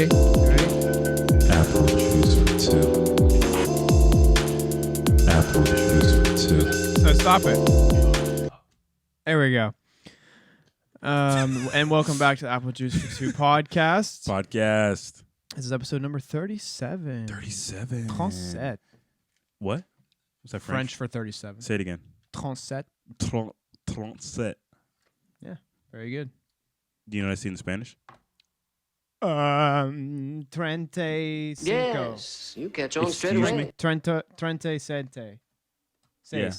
Ready? Apple juice for two. Apple juice for two. So stop it. There we go. And welcome back to the Apple Juice for Two podcast. This is episode number 37. 37. 37. What? Was that French for 37. Say it again. 37. 37. Yeah, very good. Do you know what I see in Spanish? 35. Yes, you catch on straight Excuse away. me? 37. Yeah.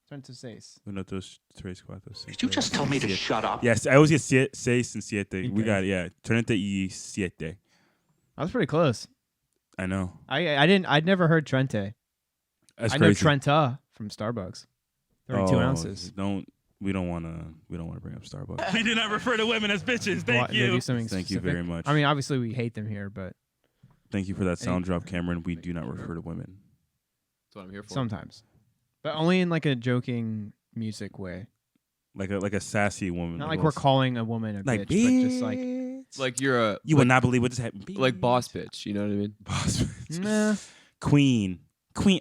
36. Uno, dos, tres, cuatro, cinco. Did you just tell me to shut up? Yes, I always get seis and siete. We Okay. got it, yeah. 37. I was pretty close. I know. I'd never heard Trente. That's I know crazy. Trenta from Starbucks. 32 ounces. We don't want to bring up Starbucks. We do not refer to women as bitches. Well, Thank they you. do something Thank you specific. very much. I mean, obviously we hate them here, but Thank you for that sound drop, Cameron. We do not refer to women. That's what I'm here for. sometimes. But only in like a joking music way. Like a sassy woman. Not like we're calling a woman a like bitch, but just like Like you're a you would not believe what just happened. like boss bitch. You know what I mean? Boss bitch. nah. Queen.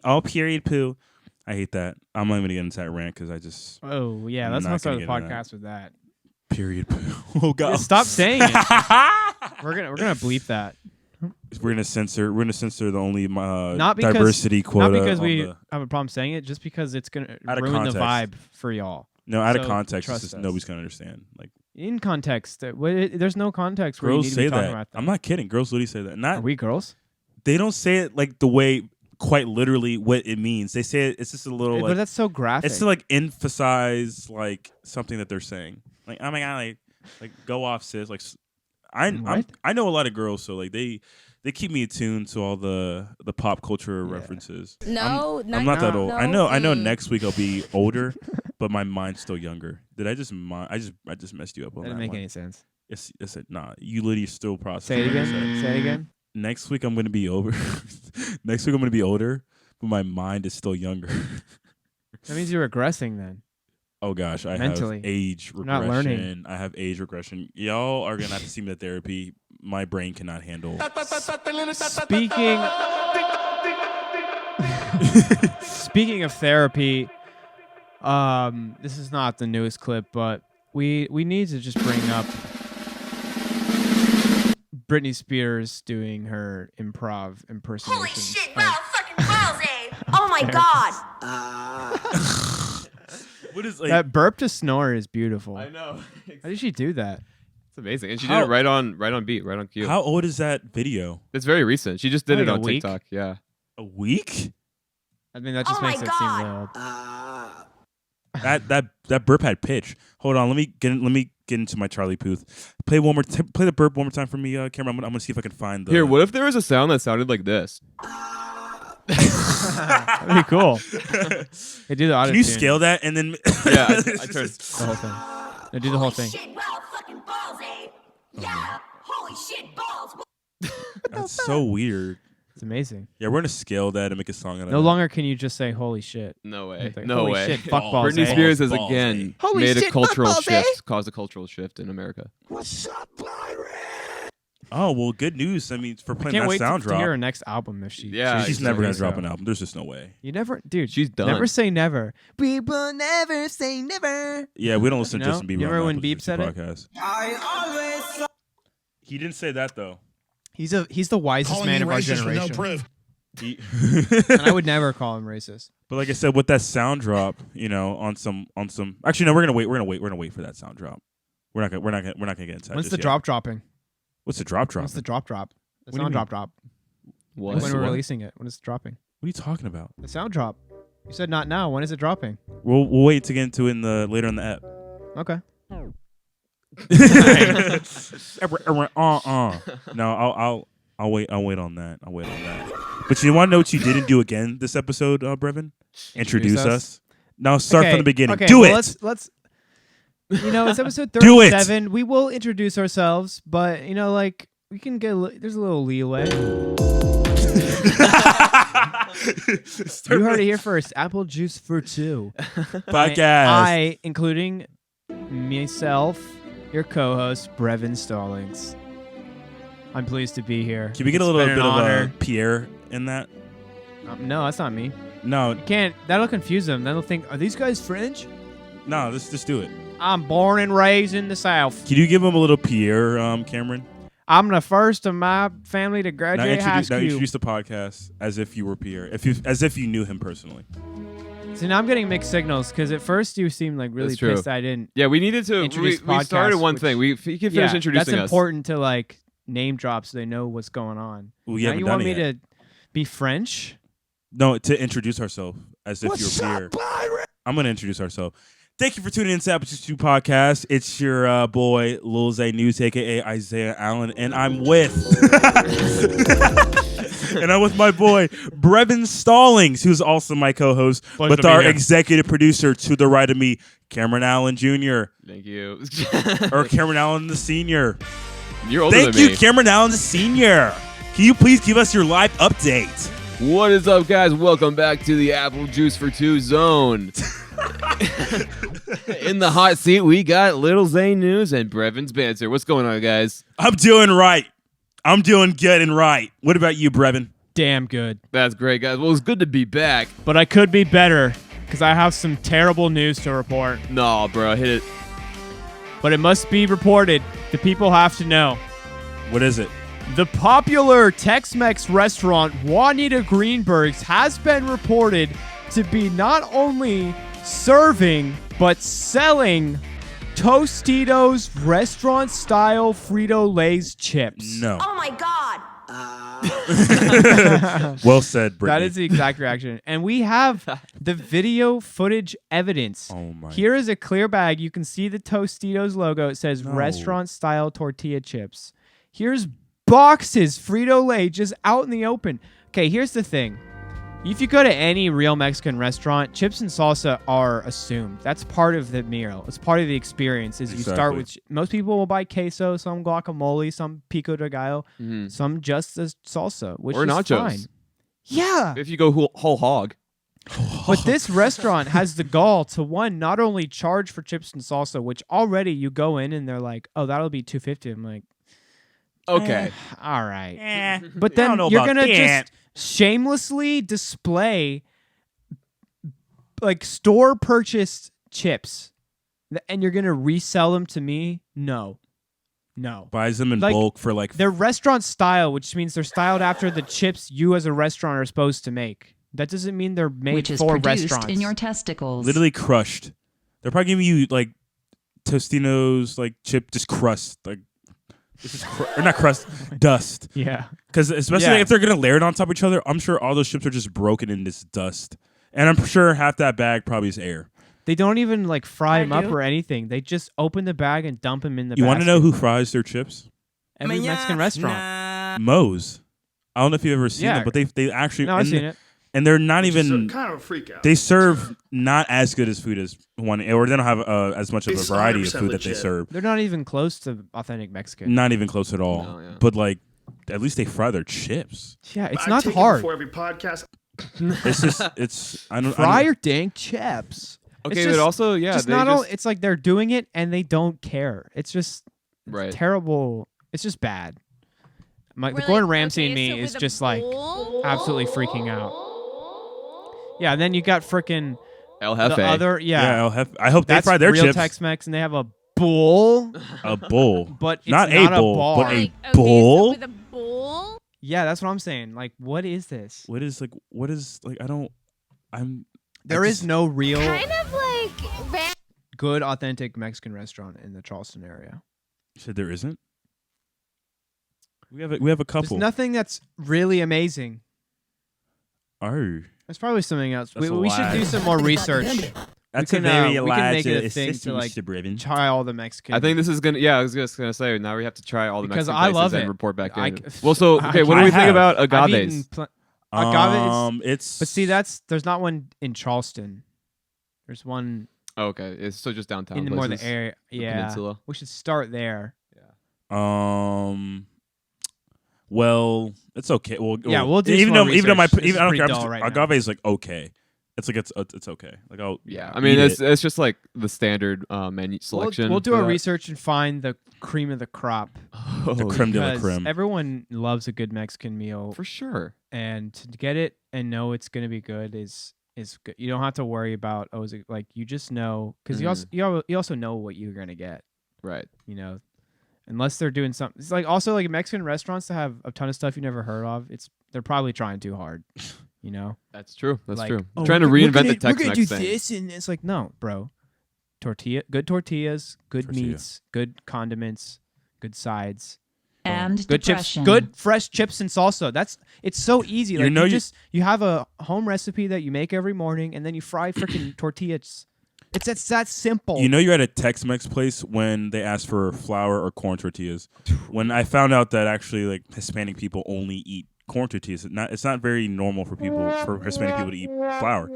Oh, period poo. I hate that. I'm not even gonna get into that rant because I just Oh yeah, I'm let's not not start the gonna get into podcast with that. period poo. Oh god. Yeah, stop saying it. We're gonna bleep that. We're gonna censor the only Not because- diversity quota. Not because on we the- have a problem saying it, just because it's gonna Out of ruin the context. vibe for y'all. no out of so context. trust It's just us. nobody's gonna understand. Like In context, there's no context where you girls need to say be talking that. about that. I'm not kidding. Girls literally say that. Are Not we girls? they don't say it like the way quite literally what it means. They say it. It's just a little But like that's so graphic. it's to like emphasize like something that they're saying. Like oh my god, like go off sis. Like I know a lot of girls, so like they keep me attuned to all the pop culture references. No, I'm not that old. no, I know. Next week I'll be older, but my mind's still younger. Did I just I just messed you up on That that? didn't make one. any sense. It's nah. You literally still processing. Say it what I again. said. Say it again. Next week I'm gonna be over. Next week I'm gonna be older, but my mind is still younger. That means you're regressing then. Oh gosh, I Mentally. have age You're regression. not learning. I have age regression. Y'all are gonna have to see me at therapy. My brain cannot handle. Speaking of therapy, this is not the newest clip, but we need to just bring up Britney Spears doing her improv impersonation. Holy shit, wow, fucking balls, eh? Oh my god. What is like? That burp to snore is beautiful. I know. How did she do that? It's amazing, and she How- did it right on beat, right on cue. How old is that video? It's very recent. She just did Like it a on week? TikTok. Yeah. A week? I mean, that just Oh my makes it seem God. real old. That burp had pitch. Hold on, let me get into my Charlie Puth. Play the burp one more time for me, Cameron. I'm gonna see if I can find the. Here, what if there was a sound that sounded like this? That'd be cool. They do the auto Can you scale that and then? Yeah, I turned. the whole thing. They do the whole thing. Holy shit, wow, fucking balls, eh? Yeah, holy shit, balls. That's so weird. It's amazing. Yeah, we're gonna scale that and make a song out of No it. longer can you just say "Holy shit." No way. It's like, No holy way. shit, fuck balls, Britney eh? Spears has Balls, again Holy made a shit, cultural fuck balls, eh? shift, caused a cultural shift in America. Oh well, good news. I mean, for playing Can't that wait sound to drop, hear her next album if she. Yeah, she's I never gonna think drop so. an album. There's just no way. You never, dude. She's done. Never say never. We will never say never. Yeah, we don't listen to No? Justin Bieber. You remember on when Apple Bieb Juicy said it? Podcast. He didn't say that though. He's the wisest man of our generation. He- And I would never call him racist. But like I said, with that sound drop, you know, on some. Actually, no, we're gonna wait for that sound drop. We're not gonna get into that. When's just the yet. drop dropping? What's the drop drop? When's the drop drop? The What do you sound mean? drop. What? Like when we're What? releasing it. When it's dropping. What are you talking about? The sound drop. You said not now. When is it dropping? We'll wait to get into it later in the app. Okay. No, I'll wait on that. But you want to know what you didn't do again this episode, Brevin? Introduce us. Now start Okay, from the beginning. okay, Do well, it. Let's. You know, it's episode Do it. 37. We will introduce ourselves, but you know, like we can get. There's a little leeway. You heard it here first. Apple Juice for Two. Podcast. I, including myself, your co-host, Brevin Stallings. I'm pleased to be here. Can we get It's a little been bit an of honor. Pierre in that? No, that's not me. No, You can't. That'll confuse them. Then they'll think, are these guys French? no. Let's just do it. I'm born and raised in the South. Can you give him a little Pierre, Cameron? I'm the first of my family to Now graduate high school. introduce the podcast as if you were Pierre, as if you knew him personally. See, now I'm getting mixed signals because at first you seemed like really That's true. pissed I didn't. Yeah, we needed to. Introduce We started podcasts, one which- thing. You can finish introducing that's us. important to like name drop so they know what's going on. Well, we Now haven't you done want it me yet. to be French? No, to introduce ourselves as if you're Pierre. I'm gonna introduce ourselves. Thank you for tuning in to Episode 2 podcast. It's your boy Lil Zay News, aka Isaiah Allen, and I'm with my boy Brevin Stallings, who's also my co-host, Pleasure with to be our here. executive producer to the right of me, Cameron Allen Jr. Thank you. or Cameron Allen the Senior. You're older Thank than you, me. Cameron Allen the Senior. Can you please give us your live update? What is up, guys? Welcome back to the Apple Juice for Two zone. In the hot seat, we got Little Zane News and Brevin's Banter. What's going on, guys? I'm doing right. I'm doing good and right. What about you, Brevin? Damn good. That's great, guys. Well, it's good to be back. But I could be better because I have some terrible news to report. No, bro, hit it. But it must be reported. The people have to know. What is it? The popular Tex-Mex restaurant Juanita Greenberg's has been reported to be not only serving but selling Tostitos restaurant-style Frito-Lay's chips. No. Oh my God. Well said, Brittany. That is the exact reaction. And we have the video footage evidence. Oh my. Here is a clear bag. You can see the Tostitos logo. It says No. restaurant-style tortilla chips. Here's boxes Frito-Lay just out in the open. Okay, here's the thing. If you go to any real Mexican restaurant, chips and salsa are assumed. That's part of the meal. It's part of the experience. Is you start with most people will buy queso, some guacamole, some pico de gallo, some just as salsa, which Or is nachos. fine. Yeah, If you go whole hog. but this restaurant has the gall to not only charge for chips and salsa, which already you go in and they're like, oh, that'll be $2.50. I'm like, Okay. all right. I But don't then know you're about gonna that. just shamelessly display like store purchased chips, and you're gonna resell them to me? No. Buys them in Like, bulk for like. They're restaurant style, which means they're styled after the chips you as a restaurant are supposed to make. That doesn't mean they're made which is for produced restaurants. in your testicles. Literally crushed. They're probably giving you like Tostinos, like chip, just crust, like it's just or not crust, dust. Yeah. Because especially if they're gonna layer it on top of each other, I'm sure all those chips are just broken in this dust, and I'm sure half that bag probably is air. They don't even like fry them up or anything. They just open the bag and dump them in the You want to basket. know who fries their chips? Every Mexican restaurant. Moe's. I don't know if you've ever seen Yeah. them, but they actually No, I've seen it. and they're not even kind of a freak out. they serve not as good as food as one, or they don't have as much of a variety of food that they legit. serve. They're not even close to authentic Mexican. Not even close at all. No, yeah. But like, at least they fry their chips. Yeah, it's I not take it hard. before every podcast. It's just it's I don't. Fry your dang chips. Okay, It's but just- also, yeah, just they not all, just, it's like they're doing it and they don't care. It's just right. terrible. It's just bad. The We're Gordon like, Ramsay in okay, me so is with a just like bowl? absolutely freaking out. Yeah, and then you got freaking El the Jefe. other. Yeah, I hope they that's fry their real chips. Tex-Mex, and they have a bowl, A bowl, but it's not not a bowl, bar. but a Like, okay, bowl. So with a bowl? Yeah, that's what I'm saying. Like, what is this? What is I don't. There is no real Kind of like good, authentic Mexican restaurant in the Charleston area. You said there isn't. We have a couple. There's nothing that's really amazing. Oh, There's probably something else. That's We should do lies. some more research. that's can, a very we can make it a large thing to assistant, like Mr. Brevin. try all the Mexican. I think this is gonna. Yeah, I was just gonna say. Now we have to try all the Because Mexican I places love and it. report back I in. c- Well, so I- okay, what do I we think have. about I've agaves? eaten agave is, It's but see, there's not one in Charleston. There's one Oh, okay, it's so just downtown. in more the places. area. Yeah, peninsula. we should start there. Well, it's okay. Well, Yeah, we'll do even some though more even though my research. This even is I don't pretty care. dull right now. Agave is like okay. it's like it's okay. Like I'll I mean eat it's just like the standard menu selection. We'll do our research and find the cream of the crop. the creme de la Because creme. everyone loves a good Mexican meal, for sure. and to get it and know it's gonna be good is good. You don't have to worry about is it like you just know because you also know what you're gonna get. Right. You know, unless they're doing something. It's like also like Mexican restaurants that have a ton of stuff you never heard of. They're probably trying too hard. You know, That's true. That's like, true. oh, Trying to we're reinvent the gonna Tex-Mex do thing. this, and it's like no, bro. Good tortillas, good Tortilla. meats, good condiments, good sides. And Good depression. chips, good fresh chips and salsa. It's so easy. You Like know you have a home recipe that you make every morning, and then you fry freaking tortillas. It's that simple. You know you're at a Tex-Mex place when they ask for flour or corn tortillas. When I found out that actually like Hispanic people only eat corn tortillas, it's not very normal for Hispanic people to eat flour.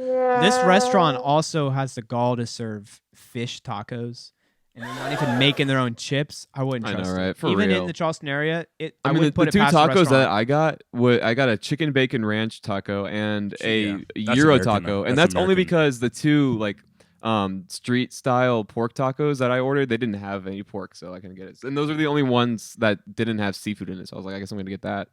This restaurant also has the gall to serve fish tacos, and they're not even making their own chips. I wouldn't I trust know, it. right? For Even real. in the Charleston area, I I mean, wouldn't put the it two past the tacos that restaurant. I got a chicken bacon ranch taco and a Yeah, that's gyro American, taco, though. and That's that's only American. because the two like street style pork tacos that I ordered, they didn't have any pork, so I couldn't get it. And those are the only ones that didn't have seafood in it. So I was like, I guess I'm gonna get that.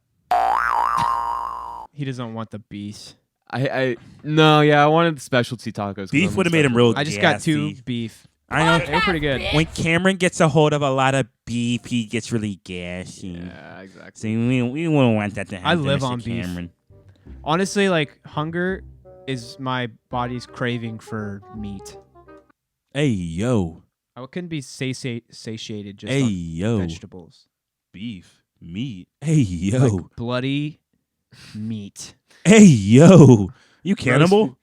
He doesn't want the beef. I wanted the specialty tacos. 'cause Beef I'm would have made him real. I just got gassy. 2 beef. I know. They were pretty good. When Cameron gets a hold of a lot of beef, he gets really gassy. Yeah, So exactly. we wouldn't want that to happen. I live to on Mr. beef. Cameron. Honestly, like hunger is my body's craving for meat. Hey yo, I couldn't be satiated just hey on yo, vegetables. beef, meat. Hey yo, Like bloody meat. hey yo, you cannibal?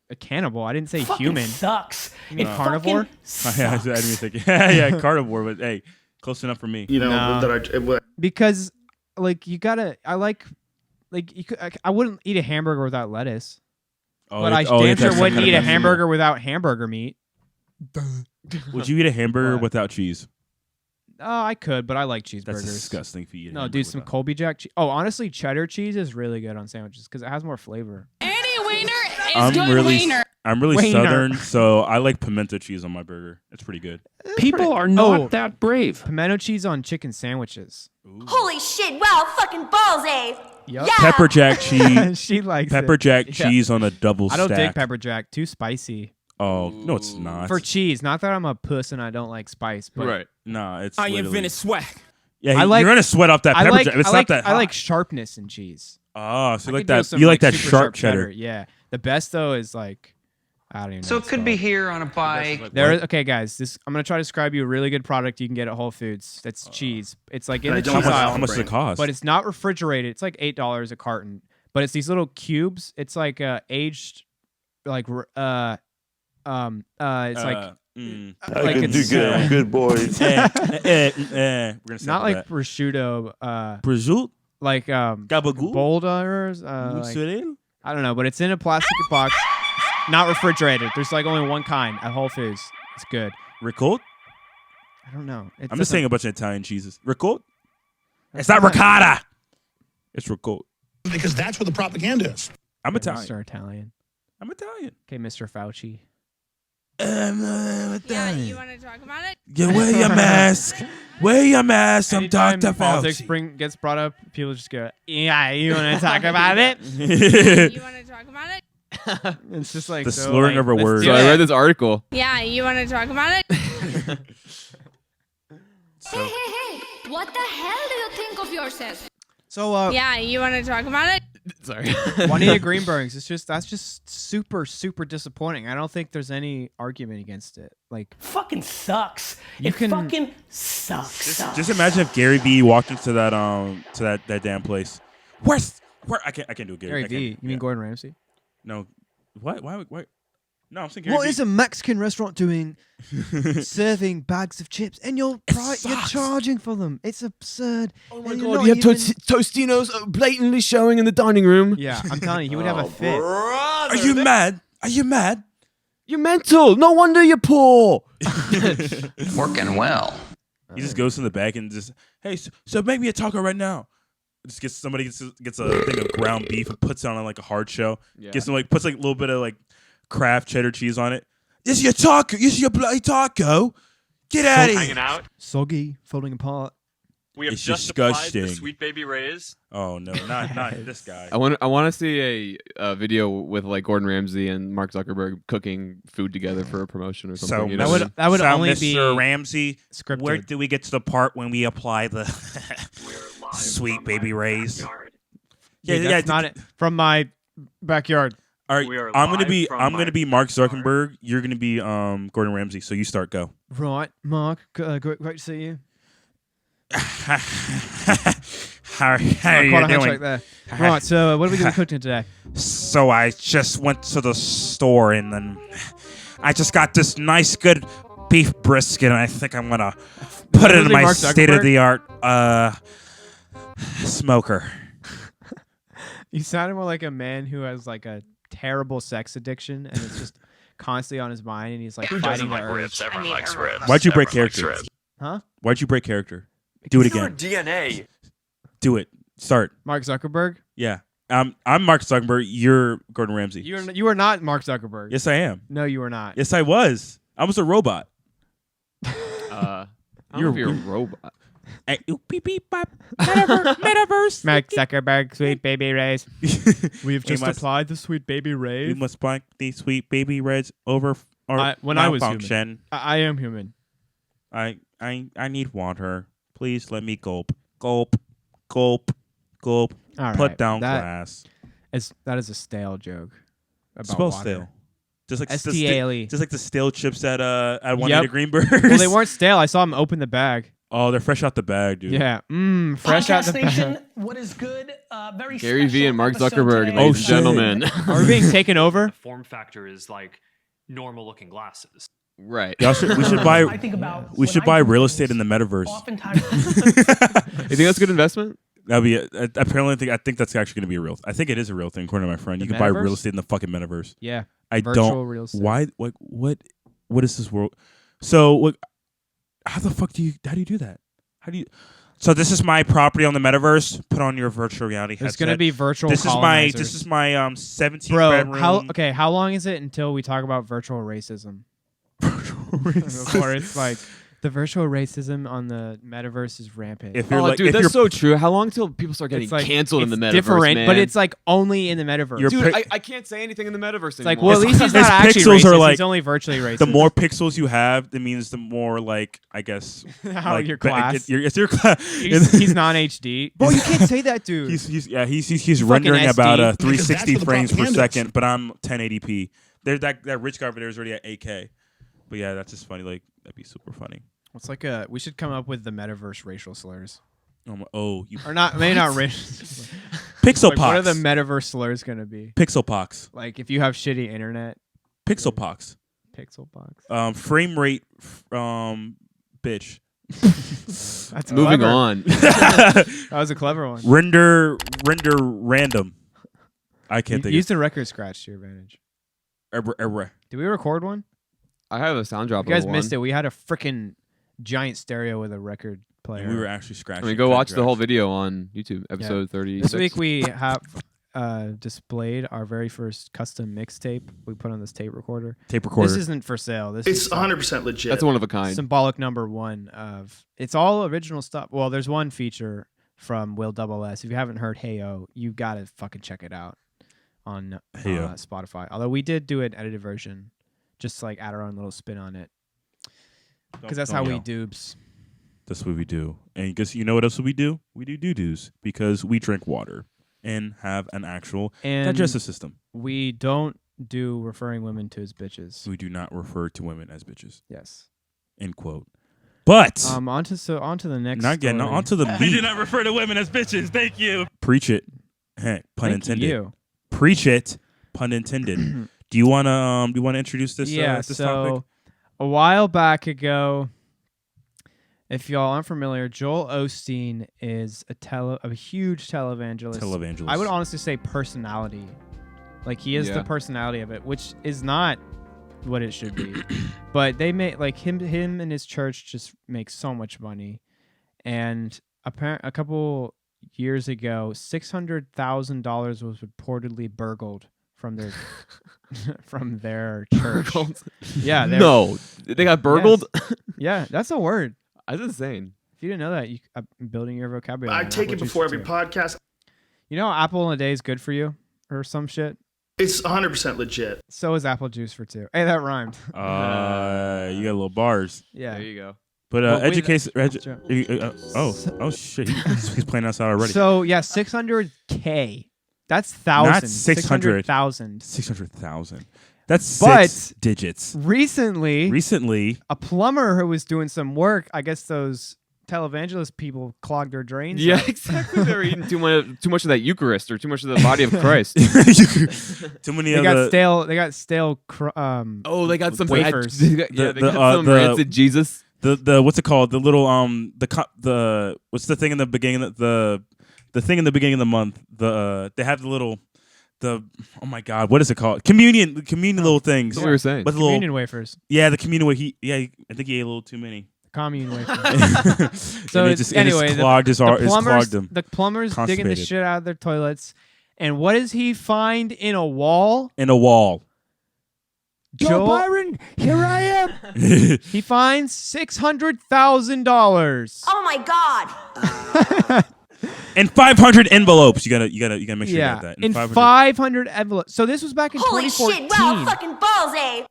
A cannibal? I didn't say Fucking human. sucks. You mean It carnivore? fucking Yeah, I sucks. didn't even think. Yeah, carnivore, but hey, close enough for me. No. Because like you gotta. I like you could. I wouldn't eat a hamburger without lettuce, but I damn sure wouldn't eat a hamburger without hamburger meat. Would you eat a hamburger What? without cheese? Oh, I could, but I like cheeseburgers. That's disgusting for you. No, dude, some Colby Jack cheese. Oh, honestly, cheddar cheese is really good on sandwiches because it has more flavor. Any wiener is I'm good really, wiener. I'm really Wiener. southern, so I like pimento cheese on my burger. It's pretty good. People are not Oh. that brave. Pimento cheese on chicken sandwiches. Holy shit, wow, fucking balls, eh? Yup. Yeah. Pepper jack cheese. She likes Pepper it. jack cheese on a double I don't stack. dig pepper jack. Too spicy. Oh no, it's not. For cheese. Not that I'm a puss and I don't like spice, but Right. Nah, it's. I literally- invented swag. Yeah, I like- you're gonna sweat off that I pepper like jack. It's I not like that. I like hot. sharpness in cheese. Oh, so I you like could do that? some, You like that super sharp cheddar? Yeah. The best though is like I don't even know. So what it it's could be called. here on a bike. Okay, guys. I'm gonna try to describe you a really good product you can get at Whole Foods. That's cheese. It's like in the How cheese much, aisle, how much does it cost? but it's not refrigerated. It's like $8 a carton. But it's these little cubes. It's like aged, like it's like I can do good. I'm good boys. We're gonna not like prosciutto. prosciutto, Like gabagool, boulders. Like, mozzarella. I don't know, but it's in a plastic box, not refrigerated. There's like only one kind at Whole Foods. It's good. Ricotta. I don't know. I'm just saying a bunch of Italian cheeses. Ricotta. It's not ricotta. It's ricotta. Because that's what the propaganda is. I'm Mr. Italian. Italian. I'm Italian. Okay, Mr. Fauci. Yeah, Italian. you want to talk about it? Yeah, wear your mask. Wear your mask. I'm Anytime Dr. politics Fauci. gets brought up, people just go, "Yeah, you want to talk about it?" You want to talk about it? It's just like The so, slurring like, of a let's word. do So I it. read this article. Yeah, you want to talk about it? Hey, what the hell do you think of yourself? So, Yeah, you want to talk about it? Sorry. Juanita Greenberg's. That's just super disappointing. I don't think there's any argument against it. Like, Fucking sucks. You It can- fucking sucks. Just imagine if Gary Vee walked into that that damn place. Where I can't do it, Gary I Vee. can't- You mean yeah. Gordon Ramsay? No. What? Why? No, I'm saying Gary What Vee. is a Mexican restaurant doing serving bags of chips and you're sucks. charging for them? It's absurd. Oh my And you're god, not you have even- Tostinos blatantly showing in the dining room. Yeah, I'm telling you, he would have a fit. Are you mad? Are you mad? You're mental. No wonder you're poor. Working well. He just goes in the back and just, hey, so make me a taco right now. just gets a thing of ground beef and puts it on like a hard shell. Yeah. Gets them like puts like a little bit of like Kraft cheddar cheese on it. This is your taco. This is your bloody taco. Get out of here. Hanging out. Soggy, falling apart. We have It's just applied disgusting. the Sweet Baby Rays. Oh no, not this guy. I want to see a video with like Gordon Ramsay and Mark Zuckerberg cooking food together for a promotion or something. So you know? that would only Mr. be Ramsey. scripted. Where do we get to the part when we apply the Sweet Baby Rays? Dude, that's not it. From my backyard. All right, We are I'm gonna live be from my Mark Zuckerberg. You're gonna be Gordon Ramsay. So you start. Go. Right, Mark. Great to see you. How are Quite you a handshake doing? there. Right, so what are we going to be cooking today? So I just went to the store and then I just got this nice good beef brisket and I think I'm gonna put it in Really, my Mark Zuckerberg? state-of-the-art smoker. You sounded more like a man who has like a terrible sex addiction and it's just constantly on his mind and he's like fighting the urge. Everyone likes ribs. Why'd you break Everyone likes character? ribs. Huh? Why'd you break character? Do it Your again. DNA. Do it. Start. Mark Zuckerberg? Yeah. I'm Mark Zuckerberg. You're Gordon Ramsay. You are not Mark Zuckerberg. Yes, I am. No, you are not. Yes, I was. I was a robot. I don't know if you're a robot. Hey, oop, beep, beep, bop. Metaverse. Mark Zuckerberg, Sweet Baby Rays. We've We just must- applied the Sweet Baby We Rays. must spark these Sweet Baby Reds over our When I was malfunction. I am human. I need water. Please let me gulp. Gulp. Gulp. Gulp. All Put right, down that glass. that is a stale joke. About Spell water. stale. Just like S-T-A-L-E. just like the stale chips at Juanita Yep. Greenberg's. Well, they weren't stale. I saw him open the bag. Oh, they're fresh out the bag, dude. Yeah. Fresh out the bag. What is good? Very Gary V and Mark episode Zuckerberg, today. ladies and shit. gentlemen. Are we being taken over? The form factor is like normal looking glasses. Right. We should buy. I think about We when should I buy do real things, estate in the metaverse. Oftentimes, You think that's a good investment? That'd be apparently. I think that's actually going to be a real. I think it is a real thing, according to my friend. The You can buy metaverse? real estate in the fucking metaverse. Yeah. I Virtual don't. real estate. Why? What is this world? So what? How the fuck do you? How do you do that? How do you? So this is my property on the metaverse. Put on your virtual reality It's headset. going to be virtual This is colonizers. my 17 Bro, bedroom. how long is it until we talk about virtual racism? Or it's like the virtual racism on the metaverse is rampant. If you're Oh, like, dude, if that's you're, so true. How long till people start getting It's like- canceled in the it's metaverse, different, man? but it's like only in the metaverse. You're Dude, pi- I can't say anything in the metaverse It's like, anymore. well, at least he's His not actually pixels are racist. like- He's only virtually racist. the more pixels you have, that means the more like I guess How like, your class. It's your class. He's non HD. Bro, you can't say that, dude. He's fucking rendering SD. about Because 360 that's what the frames per propaganda is. second, but I'm 1080p. There's that rich guy over there is already at 8K. But yeah, that's just funny. Like that'd be super funny. It's like we should come up with the metaverse racial slurs, You or not? Maybe not racial. pixel Like, pox. what are the metaverse slurs gonna be? Pixel pox. Like if you have shitty internet, Pixel pox. pixel box. Frame rate. Bitch. That's Moving clever. on. That was a clever one. Render random. I can't think. Use the record scratch to your advantage. Did we record one? I have a sound drop. You guys of missed one. it. We had a freaking giant stereo with a record player. We were actually scratching. I mean, go cut watch the drives. whole video on YouTube, episode 36. This week we have displayed our very first custom mixtape we put on this tape recorder. Tape recorder. This isn't for sale. This It's is 100% legit. That's one of a kind. symbolic number one of it's all original stuff. Well, there's one feature from Will Double S. If you haven't heard Heyo, you gotta fucking check it out on Heyo. Spotify. Although we did do an edited version, just like add our own little spin on it, because that's how we dubes. That's what we do. And because you know what else we do? We do doo-doos because we drink water and have an actual And digestive system. we don't do referring women to as bitches. We do not refer to women as bitches. Yes. End quote. But On to the next. not getting story. on to the We do meat. not refer to women as bitches. Thank you. Preach it. Heh, pun Thank intended. you. Preach it. Pun intended. Do you wanna introduce this? Yeah. This So topic? a while back ago, if y'all aren't familiar, Joel Osteen is a huge televangelist. Televangelist. I would honestly say personality. Like he is the Yeah. personality of it, which is not what it should be. But they make like him and his church just make so much money. And a couple years ago, $600,000 was reportedly burgled from their from their church. Yeah, no, they got burgled. Yes. Yeah, that's a word. That's insane. If you didn't know that, I'm building your vocabulary. I take it before every podcast. You know, apple in a day is good for you, or some shit. It's 100% legit. So is apple juice for 2. Hey, that rhymed. You got little bars. Yeah, There you go. But education. So- Shit, he's playing us out already. So yeah, $600K. That's thousands. Not 600. 600,000. 600,000. That's But 6 digits. Recently, a plumber who was doing some work, I guess those televangelist people clogged their drains. Yeah, up. exactly. They're eating too much of that Eucharist or too much of the body of Christ. Too many They of got the stale. They got stale. Oh, they got some wafers. They got some rancid Jesus. the what's it called? The little the what's the thing in the beginning of the thing in the beginning of the month? They have the little oh my God, what is it called? Communion little things. That's what we were saying. But the Communion wafers. Yeah, the communion wafer. I think he ate a little too many. Commune wafers. So anyway, clogged them. The plumbers digging the Constipated. shit out of their toilets, and what does he find in a wall? In a wall. Joe Byron, here I am. He finds $600,000. Oh my God. And 500 envelopes. You gotta make sure you Yeah, got that. in 500 envelopes. So this was back in Holy 2014. shit, wow, fucking balls, eh?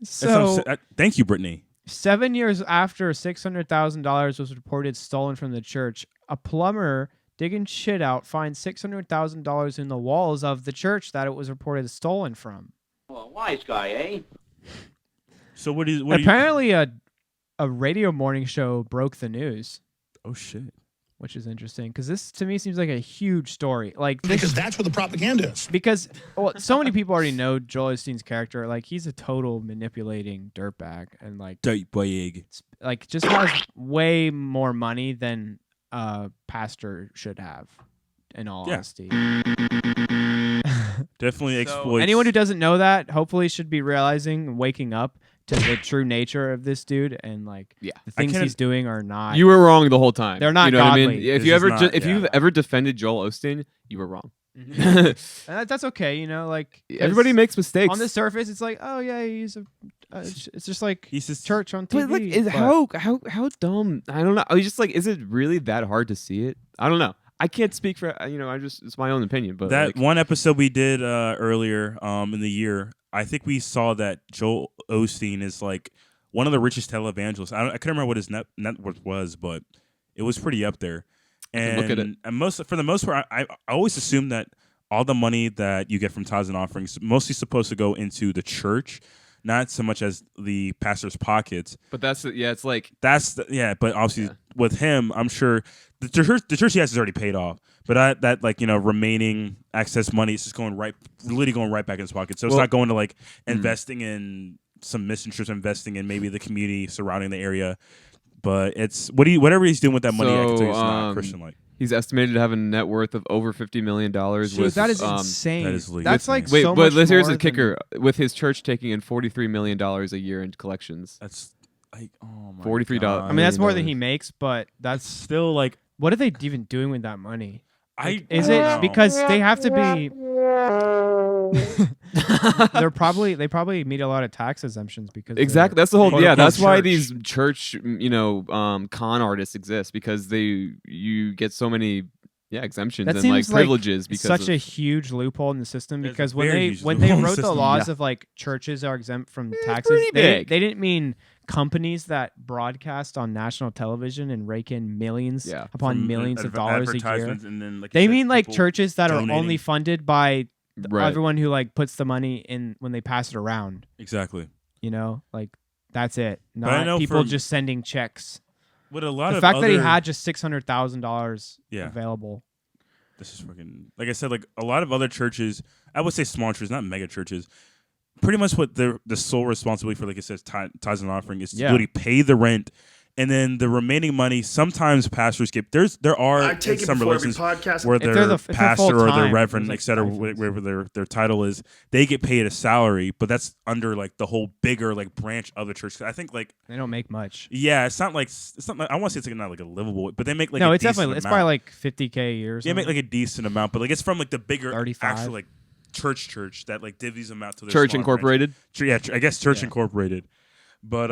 So thank you, Brittany. 7 years after $600,000 was reported stolen from the church, a plumber digging shit out finds $600,000 in the walls of the church that it was reported stolen from. Well, wise guy, eh? So what is Apparently, a radio morning show broke the news, Oh shit. which is interesting because this to me seems like a huge story. Like this, Because that's where the propaganda is. because so many people already know Joel Osteen's character. Like he's a total manipulating dirtbag, and like just has way more money than a pastor should have. In all honesty, Definitely exploits. anyone who doesn't know that hopefully should be realizing, waking up to the true nature of this dude, and like the things he's doing are not. You were wrong the whole time. They're not You know what I godly. mean? If It's you just ever not- if you've ever defended Joel Osteen, you were wrong. And that's okay, you know. Like Everybody makes mistakes. on the surface. It's like, oh yeah, he's a. It's just like He's just church on TV. But like, how dumb? I don't know. I was just like, is it really that hard to see it? I don't know. I can't speak for it's my own opinion. But that like, one episode we did earlier in the year, I think we saw that Joel Osteen is like one of the richest televangelists. I couldn't remember what his net worth was, but it was pretty up there. And look at it. And for the most part, I always assume that all the money that you get from tithes and offerings is mostly supposed to go into the church, not so much as the pastor's pockets. but it's like But obviously with him, I'm sure the church he has is already paid off. But that remaining excess money is just going right back in his pocket. So it's not going to like investing in some mission trips, investing in maybe the community surrounding the area. But it's whatever he's doing with that money, I can tell you it's not Christian like. He's estimated to have a net worth of over $50 million. Dude, that is insane. That is That's like Wait, so but much here's more the kicker: with his church taking in $43 million a year in collections. That's like, oh my $43. God. I mean, that's more than he makes, but that's Still like what are they even doing with that money? Is don't it know. because they have to be? They probably meet a lot of tax exemptions because Exactly. That's the whole. Quote, Yeah, unquote, that's why church. these church, con artists exist because you get so many exemptions That and seems like like privileges because such of, a huge loophole in the system. There's a Because when very they huge when they loophole in the wrote the system, laws yeah. of like churches are exempt from They're taxes, pretty big. they didn't mean companies that broadcast on national television and rake in millions upon from millions of dollars a year. advertisements and then, like you They said, mean like people churches that are donating. only funded by Right. everyone who like puts the money in when they pass it around. Exactly. You know, like that's it. But I Not know people from- just sending checks. With a lot The of fact that he other- had just $600,000 Yeah. available. This is fucking like I said, like a lot of other churches, I would say small churches, not mega churches. Pretty much what the sole responsibility for, like it says, tithes and offering is to Yeah. literally pay the rent And then the remaining money, sometimes pastors get there are I take in it some before every religions podcast. where If they're their if they're pastor or their full-time, reverend, there's, like, etc., stipends. whatever their title is, they get paid a salary, but that's under like the whole bigger like branch of the church. I think like They don't make much. yeah, it's not like I want to say it's like not like a livable, but they make like No, a it's definitely decent it's amount. probably like $50K a year. Or They make something. like a decent amount, but like it's from like the bigger 35. actual like church that like divvies them out to their Church smaller Incorporated. branches. I guess Church Yeah. Incorporated. But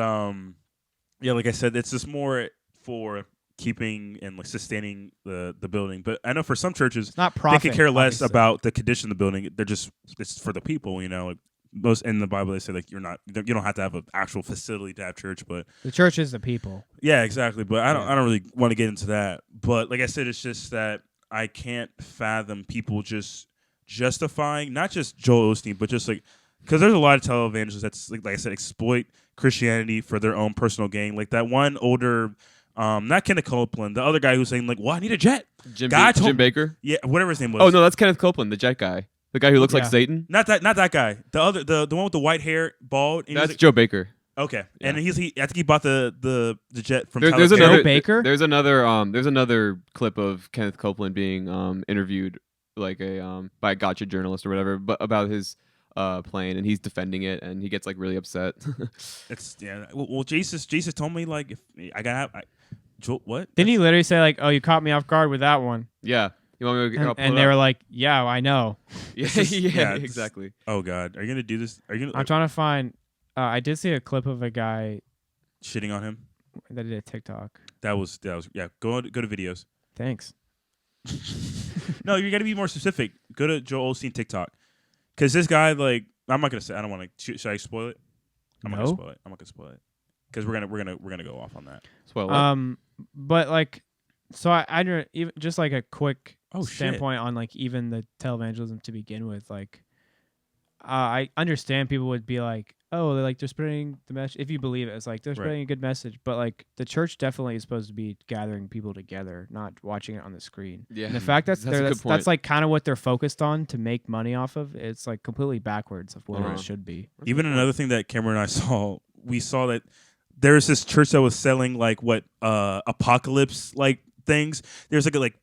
yeah, like I said, it's just more for keeping and like sustaining the building. But I know for some churches It's not they profit. could care less obviously. about the condition of the building. They're just it's for the people, you know. Like most in the Bible they say like you don't have to have an actual facility to have church, but The church is the people. yeah, exactly. But I don't really want to get into that. But like I said, it's just that I can't fathom people just justifying not just Joel Osteen, but just like because there's a lot of televangelists that's like I said, exploit Christianity for their own personal gain. Like that one older, not Kenneth Copeland, the other guy who's saying like, "Well, I need a jet." Jim told- Baker. Yeah, whatever his name was. Oh no, that's Kenneth Copeland, the jet guy, the guy who looks like Yeah. Satan. not that guy. The other, the one with the white hair, bald. And That's he's like, Joe Baker. okay, Yeah. and he I think he bought the jet from. There's Tyler Perry. another Joe Baker? There's another clip of Kenneth Copeland being interviewed like a by a gotcha journalist or whatever, but about his plane, and he's defending it, and he gets like really upset. It's yeah. Well, Jesus told me like if I gotta have Joel, what? Didn't he literally say like, "Oh, you caught me off guard with that one," Yeah, you want me to and they were like, "Yeah, I know." yeah, just- yeah, yeah, it's- exactly. Oh God, are you gonna do this? Are you gonna I'm trying to find. I did see a clip of a guy shitting on him? that did a TikTok. That was yeah. Go to videos. Thanks. No, you got to be more specific. Go to Joel Osteen TikTok, because this guy like I'm not gonna say. I don't want to. Should I spoil it? I'm not No. gonna spoil it. I'm not gonna spoil it because we're gonna go off on that. Well, But like, so I don't even just like a quick Oh, shit. standpoint on like even the televangelism to begin with. Like, I understand people would be like, "Oh, they're spreading the message." If you believe it, it's like they're Right. spreading a good message. But like, the church definitely is supposed to be gathering people together, not watching it on the screen. Yeah. And the fact That's a that's good point. that's like kind of what they're focused on to make money off of. It's like completely backwards of what Uh-huh. it should be. Even another thing that Cameron and I saw, we saw that there's this church that was selling like what apocalypse like things. There's like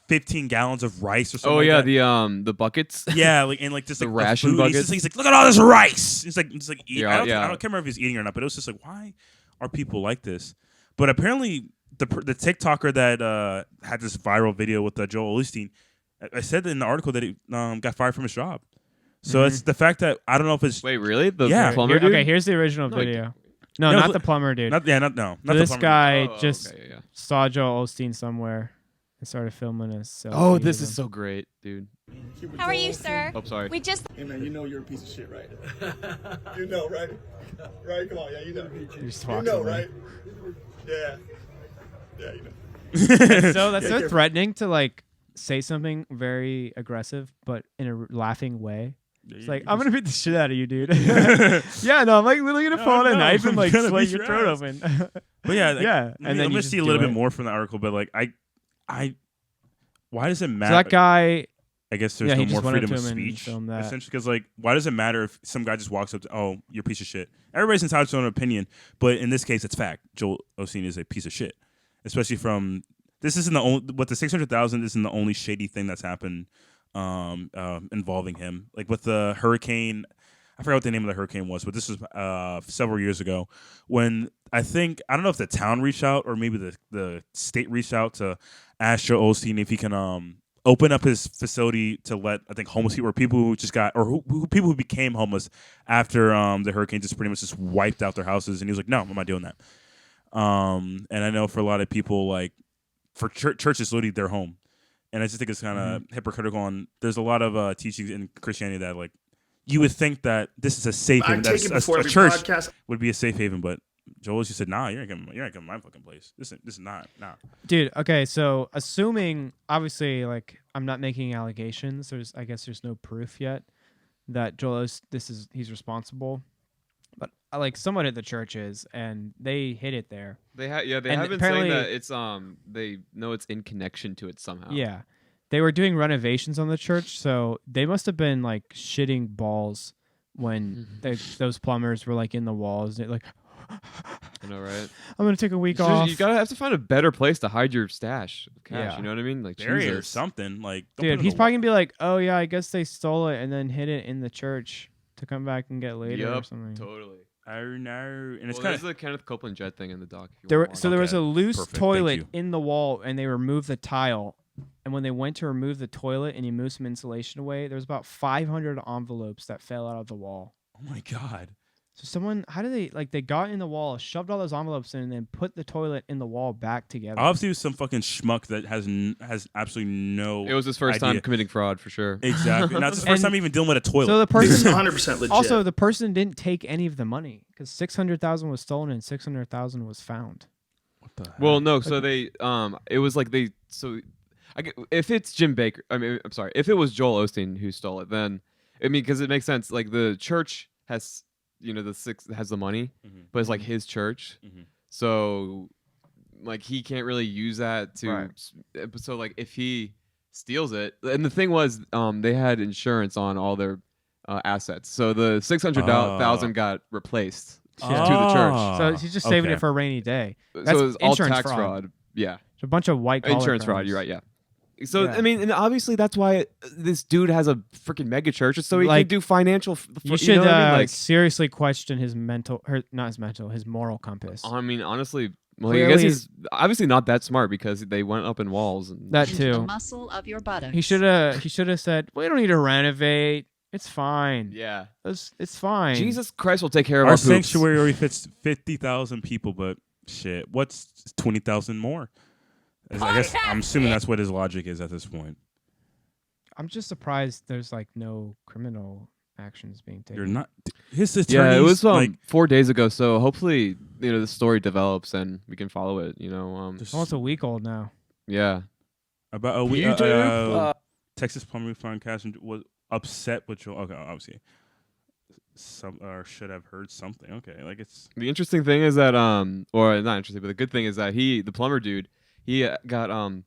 15 gallons of rice or something. oh like yeah, that. the buckets. Yeah, like and like just The like ration the food. buckets? He's like, look at all this rice. It's like Yeah, I don't yeah. can't remember if he's eating or not, but it was just like, why are people like this? But apparently, the TikToker that had this viral video with Joel Osteen, I said in the article that he got fired from his job. So it's the fact that I don't know if it's Wait, really? The Yeah. plumber dude? Okay, here's the original No, video. No, No, not look- the plumber dude. not the This plumber. guy Oh, just okay, yeah. saw Joel Osteen somewhere and started filming us. Oh, this is so great, dude. How are you, sir? Oh, sorry. We just Hey man, you know you're a piece of shit, right? You know, right? Right? Come on, yeah, you know. You know, right? Yeah. Yeah, you know. So that's so Yeah. threatening to like say something very aggressive, but in a laughing way. It's like, I'm gonna beat the shit out of you, dude. Yeah, no, I'm like literally gonna pull out a no, knife and I'm like gonna slit beat your your throat ass. open. But yeah, like, Yeah, and and then then let you me just see a do little bit it. more from the article. But like I, why does it So matter? that guy, I guess there's yeah, he no just more went up freedom of to him and speech. filmed that. Essentially, because like, why does it matter if some guy just walks up to, oh, you're a piece of shit? Everybody's entitled to their own opinion, but in this case, it's fact. Joel Osteen is a piece of shit, especially from. This isn't the only. What the 600,000 isn't the only shady thing that's happened involving him. Like with the hurricane, I forgot what the name of the hurricane was, but this was several years ago when I don't know if the town reached out or maybe the state reached out to ask Joel Osteen if he can open up his facility to let homeless people or people who just got or people who became homeless after the hurricane just pretty much just wiped out their houses, and he was like, no, I'm not doing that. And I know for a lot of people, like for churches literally their home, and I just think it's kind of hypocritical. And there's a lot of teachings in Christianity that like you would think that this is a safe I haven, that take it a before every church podcast. would be a safe haven, but Joel just said, nah, you're not coming my fucking place. This is not, nah. dude. Okay, so assuming obviously, like, I'm not making allegations. I guess there's no proof yet that Joel he's responsible. But like someone at the church is, and they hit it there. They And have been saying apparently- that it's they know it's in connection to it somehow. Yeah, they were doing renovations on the church, so they must have been like shitting balls when those plumbers were like in the walls. They're like, I know, right? I'm gonna take a week off. You gotta have to find a better place to hide your stash of cash. Yeah. You know what I mean? Like Bury it or Jesus. something. Like, don't put Dude, it in he's the probably gonna be like, "Oh yeah, I guess they stole it and then hid it in the church to come back and get later or Yup, something." totally. I know. And it's Well, kind there's the Kenneth Copeland jet thing in the doc. There was Okay, a loose perfect, thank toilet you. in the wall, and they removed the tile. And when they went to remove the toilet and you moved some insulation away, there was about 500 envelopes that fell out of the wall. Oh my God. So someone, how did they got in the wall, shoved all those envelopes in, and then put the toilet in the wall back together. Obviously, it was some fucking schmuck that has absolutely no. It was his first time idea. committing fraud for sure. Exactly. Not his first time even dealing with a toilet. So the This is person 100% legit. also the person didn't take any of the money because 600,000 was stolen and 600,000 was found. What the heck? Well, no. So they, it was like they. So, if it's Jim Baker, I mean, I'm sorry. If it was Joel Osteen who stole it, then I mean, because it makes sense. Like the church has, has the money, but it's like his church, so like he can't really use that to. Right. So like if he steals it, and the thing was, they had insurance on all their assets, so the 600,000 got replaced to the church. So he's just saving okay. it for a rainy day. That's So it's all insurance tax fraud. Yeah. It's a bunch of white collar Insurance fraud. crimes. You're right. Yeah. So Yeah. I mean, and obviously that's why this dude has a freaking mega church, so he Like, can do financial. You should know what I mean? seriously question his his moral compass. I mean, honestly, well, I Clearly- guess he's obviously not that smart because they went up in walls. And That The too. muscle of your buttocks. He should have said, "We don't need to renovate. It's fine. yeah, It's fine." Jesus Christ will take care of Our our poops. sanctuary already fits 50,000 people, but shit, what's 20,000 more? I guess I'm assuming that's what his logic is at this point. I'm just surprised there's like no criminal actions being taken. You're not his attorneys. Yeah, it was like 4 days ago. So hopefully, the story develops and we can follow it. Oh, it's a week old now. Yeah. about a week. You do? Texas plumber found cash and was upset with Joel. Okay, obviously, some or should have heard something. Okay, like it's The interesting thing is that, or not interesting, but the good thing is that the plumber dude, he got a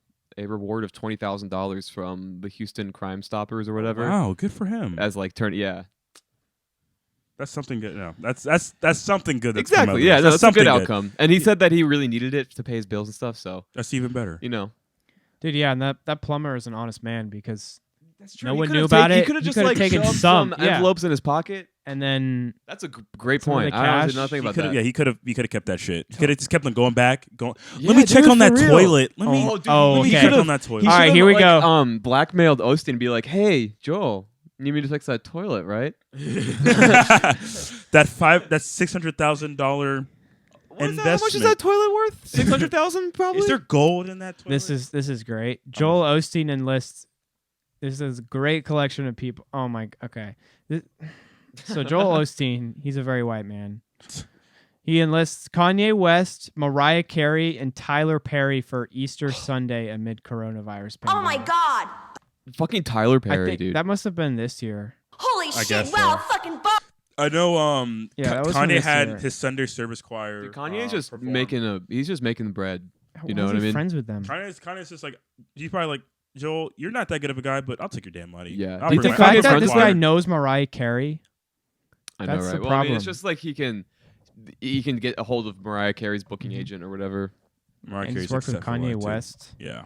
reward of $20,000 from the Houston Crime Stoppers or whatever. wow, good for him. As like That's something good. No, that's something good. That's come out of exactly. Yeah, this. no, that's a something good outcome. And he said that he really needed it to pay his bills and stuff. So That's even better. Dude, yeah, and that plumber is an honest man because that's true. No one knew about it. He could have He just could've like taken shoved some, some yeah. envelopes in his pocket. and then That's a great Some of point. the I honestly cash, did nothing about Could've- that. Yeah, he could have kept that shit. He could have just kept on going back. Let Yeah, me check dude, on that for real. toilet. Let me. Oh, let oh, me okay. check on that toilet. He All right, should've, here we like, go. Blackmailed Osteen and be like, "Hey, Joel, you need me to fix that toilet, right?" That's $600,000 How much is investment. that toilet worth? 600,000 probably. Is there gold in that toilet? this is great. Joel Osteen enlists. This is a great collection of people. Oh my. Okay. So Joel Osteen, he's a very white man. He enlists Kanye West, Mariah Carey, and Tyler Perry for Easter Sunday amid coronavirus pandemic. Oh my god! Fucking Tyler I Perry, think dude. that must have been this year. Holy I shit! guess Wow, so. fucking bu- I know. Yeah, that was from Kanye this had year. his Sunday service choir. Dude, Kanye's just perform. he's just making the bread. You Why know is what I he mean? Friends with them. Kanye's just like he's probably like Joel. You're not that good of a guy, but I'll take your damn money. Yeah. I'll Do you bring think my- I'll Kanye's The fact that bring this my guy choir. knows Mariah Carey. I know, That's right? the Well, I mean, it's problem. just like he can get a hold of Mariah Carey's booking agent or whatever. Mariah And he's Carey's worked with acceptable Kanye too. West. Yeah.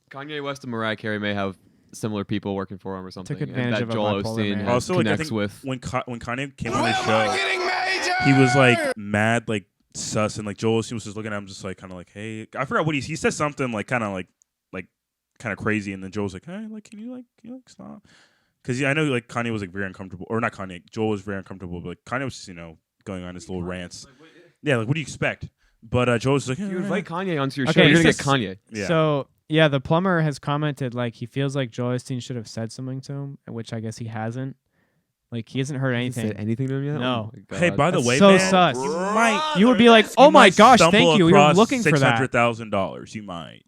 Kanye West and Mariah Carey may have similar people working for him or something. Took advantage and of that a Joel bipolar Osteen man. has Also, like, I connects think with. when Kanye came on his show, he was like mad, like sus, and like Joel Osteen was just looking at him, just like kind of like, hey, I forgot what he said something like kind of crazy, and then Joel's like, hey, like can you stop? Because I know like Kanye was like very uncomfortable, or not Kanye, Joel was very uncomfortable, but like, Kanye was just, going on his little rants. Yeah, like what do you expect? But Joel was like, If you invite Kanye onto your Okay, show, you're he gonna get says- Kanye. Yeah. So yeah, the plumber has commented like he feels like Joel Osteen should have said something to him, which I guess he hasn't. Like he hasn't heard Hasn't anything. said anything to him yet? No. Oh my Hey, God. by the That's way, so man, sus. you would be like, oh my might gosh, stumble thank you. We were across looking for that. $600,000. You might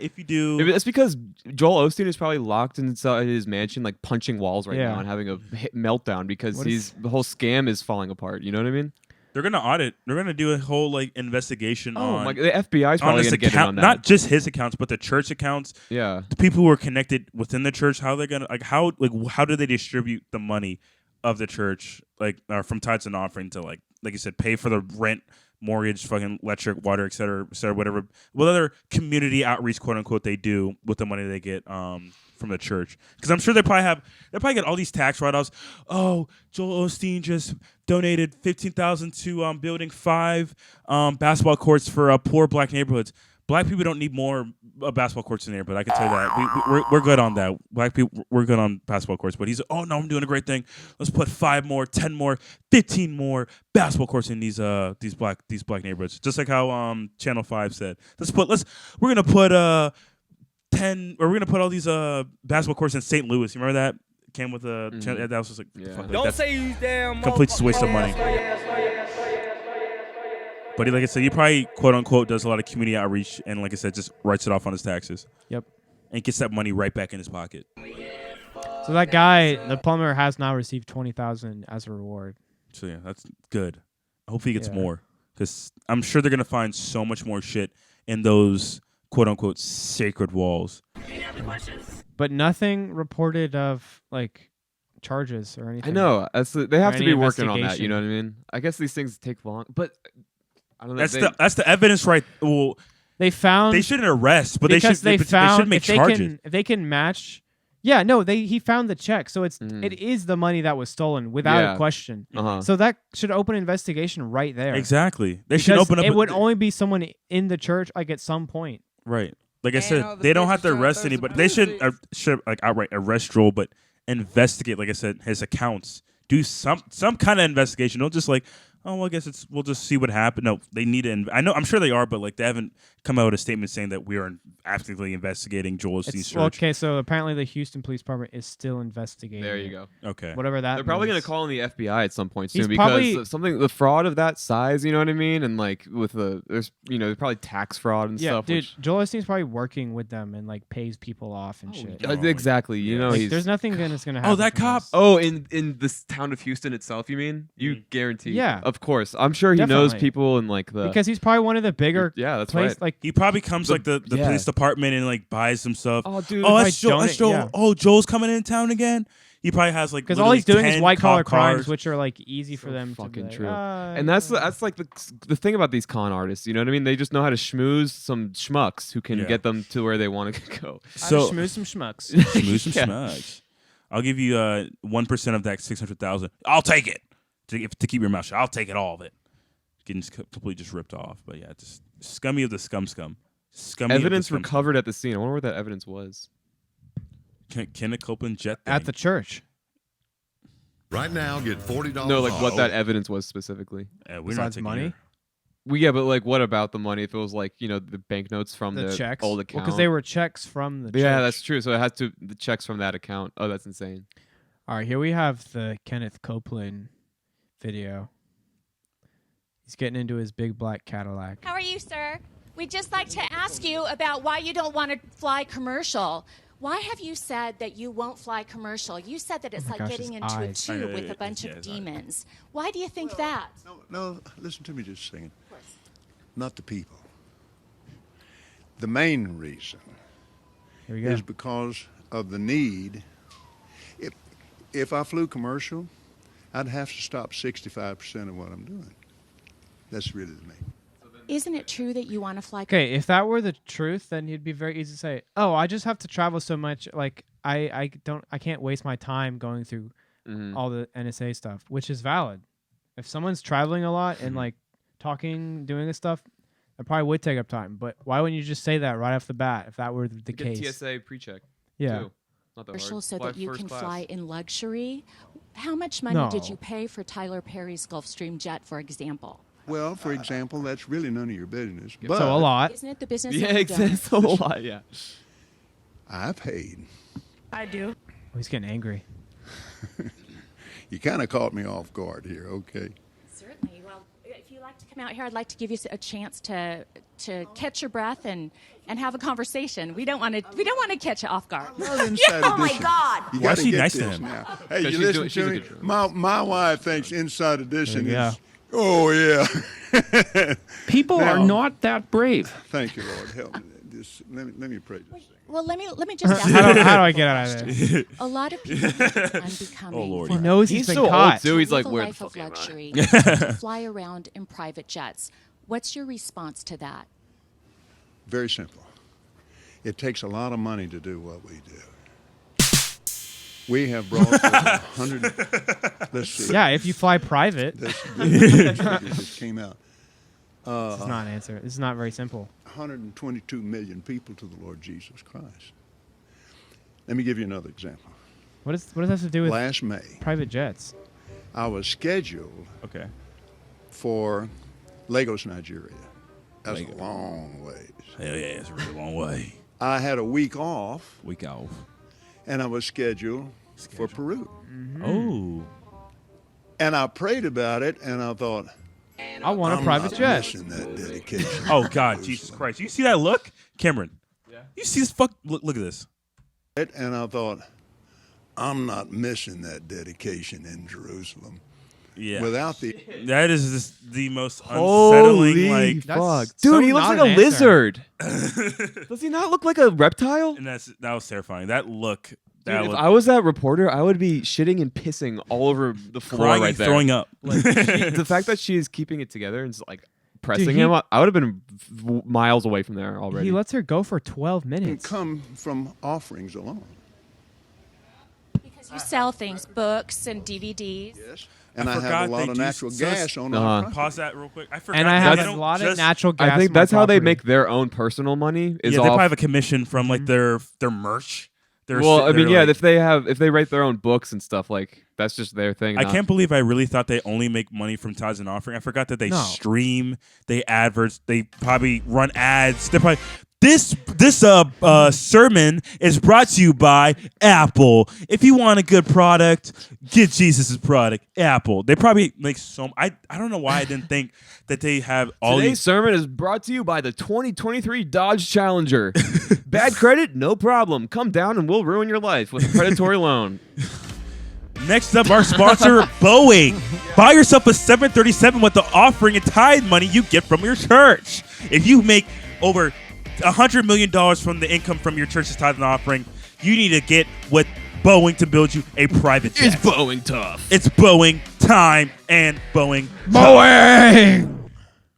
if you do. Maybe that's because Joel Osteen is probably locked inside his mansion, like punching walls right Yeah. now and having a meltdown because What if- the whole scam is falling apart. You know what I mean? They're gonna audit. They're gonna do a whole like investigation on the FBI is on probably this gonna get in account, on that. not just his accounts, but the church accounts. Yeah. The people who are connected within the church. How they're gonna how do they distribute the money of the church, like from tithes and offering to like like you said, pay for the rent, mortgage, fucking electric, water, et cetera, whatever. What other community outreach, quote unquote, they do with the money they get from the church? Because I'm sure they probably get all these tax write-offs. Oh, Joel Osteen just donated $15,000 to building 5 basketball courts for poor black neighborhoods. Black people don't need more basketball courts in there, but I can tell you that we're good on that. Black people, we're good on basketball courts. But he's, oh no, I'm doing a great thing. Let's put 5 more, 10 more, 15 more basketball courts in these black neighborhoods. Just like how Channel 5 said. We're gonna put 10, or we're gonna put all these basketball courts in St. Louis. You remember that? Came with a that was just like, fuck, Don't say you damn complete waste of money. But like I said, he probably, quote unquote, does a lot of community outreach, and like I said, just writes it off on his taxes. Yep. And gets that money right back in his pocket. So that guy, the plumber, has now received $20,000 as a reward. So yeah, that's good. Hopefully he gets more, because I'm sure they're gonna find so much more shit in those, quote unquote, sacred walls. But nothing reported of like charges or anything. I know. They have to be working on that. investigation. You know what I mean? I guess these things take long, but I don't know. That's the evidence, right? Well, They found they shouldn't arrest, but they should make charges. If they can match. Yeah, no, he found the check, so it is the money that was stolen without a question. So that should open an investigation right there. Exactly. They should open up. It would only be someone in the church, like at some point. Right. Like I said, they don't have to arrest anybody. They should like outright arrest Joel, but investigate. Like I said, his accounts. Do some kind of investigation. Don't just like, oh, well, I guess we'll just see what happened. No, they need to. I'm sure they are, but like they haven't come out with a statement saying that we are actively investigating Joel Osteen's church. Well, okay, so apparently the Houston Police Department is still investigating. There you go. Okay. Whatever that. They're probably going to call in the FBI at some point soon He's because the fraud of that size, you know what I mean? And like with there's probably tax fraud and stuff. Dude, Joel Osteen's probably working with them and like pays people off and shit. Exactly. You know, like, there's nothing that's going to happen. Oh, that cop. Oh, in this town of Houston itself, you mean? You guarantee? Yeah. Of course. I'm sure he knows people in like because he's probably one of the bigger. Yeah, that's right. Like he probably comes like the police department and like buys some stuff. Oh, dude. Oh, that's Joel. Yeah. Oh, Joel's coming in town again. He probably has like because all he's doing is white collar crimes, cars. which are like easy for them fucking to be like, true. And that's like the thing about these con artists. You know what I mean? They just know how to schmooze some schmucks who can get them to where they want to go. So schmooze some schmucks. Schmooze some schmucks. I'll give you 1% of that $600,000. I'll take it to keep your mouth shut. I'll take it, all of it. Getting completely just ripped off. But yeah, just scummy of the scum. Scummy evidence recovered at the scene. I wonder where that evidence was. Kenneth Copeland jet thing. At the church. Right now, get $40. No, like what that evidence was specifically. We're Besides not taking money. But like, what about the money? If it was like the banknotes from the checks, old account, because they were checks from the. Yeah, church. that's true. So it has to the checks from that account. Oh, that's insane. All right, here we have the Kenneth Copeland video. He's getting into his big black Cadillac. How are you, sir? We'd just like to ask you about why you don't want to fly commercial. Why have you said that you won't fly commercial? You said that it's like getting into a tube with a bunch of demons. Why do you think that? No, listen to me just a second. Not the people. The main reason is because of the need. If I flew commercial, I'd have to stop 65% of what I'm doing. That's really the main. Isn't it true that you want to fly? Okay, if that were the truth, then it'd be very easy to say, "Oh, I just have to travel so much. Like, I can't waste my time going through all the NSA stuff," which is valid. If someone's traveling a lot and like talking, doing this stuff, it probably would take up time. But why wouldn't you just say that right off the bat if that were the case? TSA pre-check. Yeah. Too. Not that Commercial hard. so Fly that you can first class. fly in luxury. How much money did you pay for Tyler Perry's Gulfstream jet, for example? Well, for example, that's really none of your business. But so a lot. Isn't it the business? Yeah, of it's a lot. Yeah. I paid. I do. Oh, he's getting angry. You kind of caught me off guard here. Okay. Certainly. Well, if you like to come out here, I'd like to give you a chance to catch your breath and have a conversation. We don't want to catch you off guard. Oh my God! Why is she nice to him? Now. Hey, you listen to me. My wife thinks Inside Edition is. Oh yeah. People are not that brave. Thank you, Lord. Help me. this. Let me pray this thing. Well, let me just ask How do you I get out of this? A lot of people think unbecoming. Oh, Lord. He knows he's been so caught. old too. He's like, live a where the life fuck of am I? luxury to fly around in private jets. What's your response to that? Very simple. It takes a lot of money to do what we do. We have brought 100. Let's see. Yeah, if you fly private. This just came out. This is not an answer. This is not very simple. 122 million people to the Lord Jesus Christ. Let me give you another example. What does that have to do with last May? Private jets. I was scheduled for Lagos, Nigeria. That's a long ways. Hell yeah, it's a really long way. I had a week off. Oh. And I was scheduled for Peru. Mm-hmm. Oh. And I prayed about it, and I thought, I want a I'm private not jet. missing that dedication. Oh, God, Jesus Christ. You see that look? Cameron. Yeah. You see this look at this. And I thought, I'm not missing that dedication in Jerusalem. Yeah. Without the... That is just the most Holy unsettling, fuck. so Dude, he looks not like a an answer. lizard. Does he not look like a reptile? And that was terrifying. That look. Dude, if I was that reporter, I would be shitting and pissing all over the floor crying right and there. throwing up. Like, the fact that she's keeping it together and just, like pressing Dude, him, I would have been miles away from there already. He lets her go for 12 minutes. come from offerings alone. Because you sell things, books and DVDs. Yes. And I have a lot of natural gas on our property. Pause that real quick. I forgot. And I have they a don't lot of just- natural gas. I think on my that's how they property. make their own personal money. Is Yeah, off. they probably have a commission from like their merch. Well, I mean, yeah, if they write their own books and stuff, like that's just their thing. I can't believe I really thought they only make money from tithes and offering. I forgot that they stream, they adverts, they probably run ads. They probably this sermon is brought to you by Apple. If you want a good product, get Jesus' product, Apple. They probably make so. I don't know why I didn't think that they have all Today's these. sermon is brought to you by the 2023 Dodge Challenger. Bad credit? No problem. Come down and we'll ruin your life with a predatory loan. Next up, our sponsor, Boeing. Buy yourself a 737 with the offering and tithe money you get from your church. If you make over $100 million from the income from your church's tithe and offering, you need to get with Boeing to build you a private jet. It's Boeing tough. It's Boeing time and Boeing. Boeing!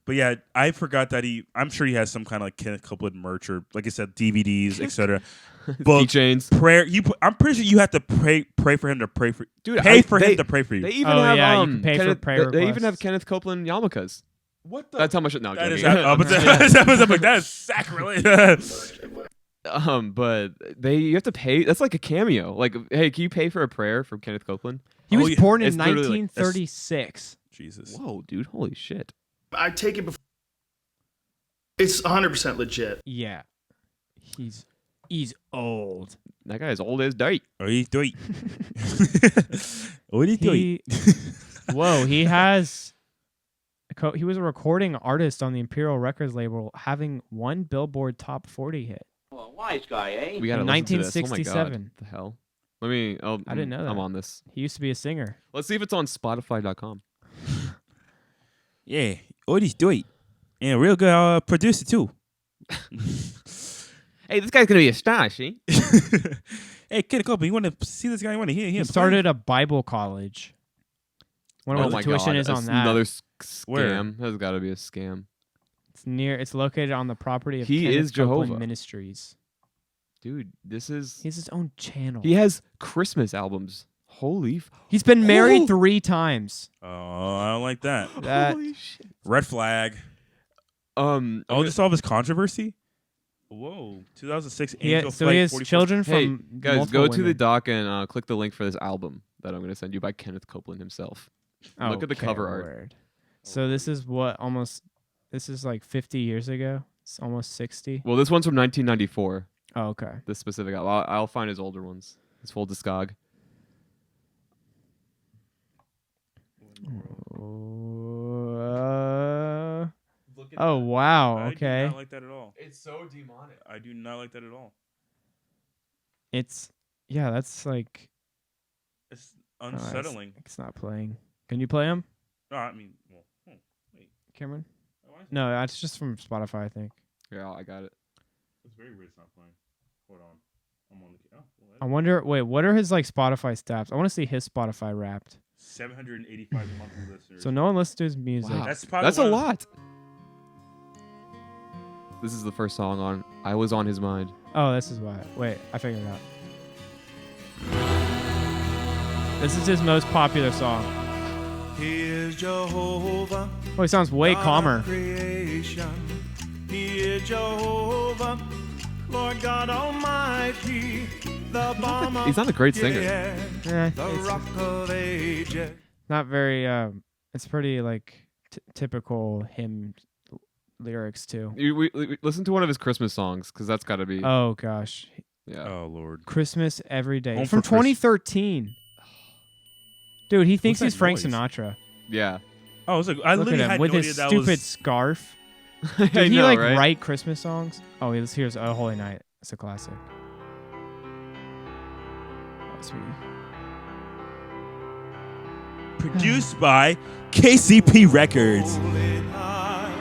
But yeah, I forgot that I'm sure he has some kind of like Kenneth Copeland merch or, like I said, DVDs, etc. Keychains. Prayer. I'm pretty sure you have to pray for him to pray for. Dude, him to pray for you. They even have you can pay Kenneth, for prayer they even requests. have Kenneth Copeland yarmulkes. What the? That's how much. No, I'm That is joking. that is sacrilege. But you have to pay. That's like a cameo. Like, hey, can you pay for a prayer from Kenneth Copeland? He was born in It's literally like- 1936. Jesus. Whoa, dude! Holy shit! I take it before. It's 100% legit. Yeah. He's old. That guy is old as dirt. What are you doing? What are you doing? Whoa, he has. He was a recording artist on the Imperial Records label, having one Billboard Top 40 hit. Well, a wise guy, eh? We got In 1967. The hell? Let me. I didn't know that. I'm on this. He used to be a singer. Let's see if it's on Spotify.com. Yeah, what are you doing? And a real good producer too. Hey, this guy's gonna be a star, see? Hey, Kenneth Copeland, you want to see this guy? You want to hear him? He started a Bible college. Wonder what the tuition is on that. Another scam. Where? That's got to be a scam. It's located on the property of He Kenneth is Jehovah. Copeland Ministries. Dude, this is. He has his own channel. He has Christmas albums. He's been married 3 times. Oh, I don't like that. Holy shit. Red flag. Just all of his controversy. Whoa, 2006 Angel So Flight he has 44. children Hey, from guys, multiple go to the women. doc and click the link for this album that I'm going to send you by Kenneth Copeland himself. Look at the Okay, cover art. word. So this is this is like 50 years ago. It's almost 60. Well, this one's from 1994. Oh, okay. This specific album. I'll find his older ones. His full discog. Oh wow. I Okay. do not like that at all. It's so demonic. I do not like that at all. That's like It's unsettling. it's not playing. Can you play them, No, I mean, well, wait. Cameron? Why is it- No, that's just from Spotify, I think. Yeah, I got it. It's very weird. It's not playing. Hold on. I'm on the. I wonder. Wait, what are his like Spotify stats? I want to see his Spotify Wrapped. 785 monthly listeners. So no one listens to his music. Wow. That's a lot. This is the first song on I Was on His Mind. Oh, this is why. Wait, I figured it out. This is his most popular song. He is Jehovah. Oh, he sounds way calmer. Creation. He is Jehovah, Lord God Almighty, the balm of He's not a great singer. Yeah, the rock of ages. Not very. It's pretty like typical hymn lyrics too. We listen to one of his Christmas songs because that's got to be. Oh gosh. Yeah. Oh Lord. Christmas Every Day. Home It's from for Christ- 2013. Dude, he thinks What's he's that Frank noise? Sinatra. Yeah. Oh, I was like, I Look literally at him had with no his idea that stupid was. scarf. I Did he know, like right? write Christmas songs? Oh, here's A Holy Night. It's a classic. Oh, sweet. Produced by KCP Records. Holy night,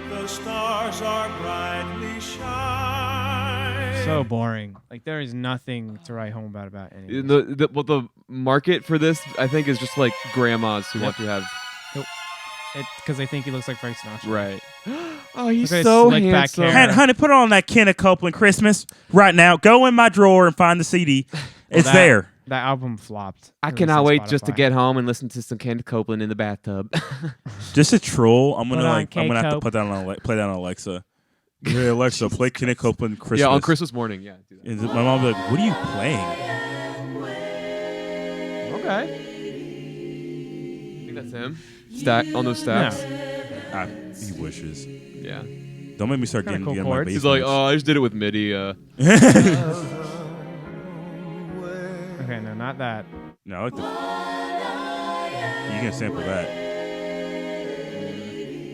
the stars are brightly shining. So boring. Like there is nothing to write home about anything. The market for this, I think, is just like grandmas who want to have. Because they think he looks like Frank Sinatra. Right. Oh, he's Look at his so slick back handsome. hair. Honey, put on that Kenneth Copeland Christmas right now. Go in my drawer and find the CD. It's that- there. That album flopped. I It was cannot on wait just to Spotify. get home and listen to some Kenneth Copeland in the bathtub. Just a troll. I'm gonna Put on I'm gonna have to K-Cope. put that on play that on Alexa. Hey Alexa, play Kenneth Copeland Christmas. Yeah, on Christmas morning. Yeah. Do that. And my mom will be like, "What are you playing?" Okay. I think that's him. Stack on those stacks. He wishes. Yeah. Don't make me start Kinda getting, cool getting my chords. bass He's like, notes. oh, I just did it with MIDI. Okay, no, not that. No, I like the. You can sample that. I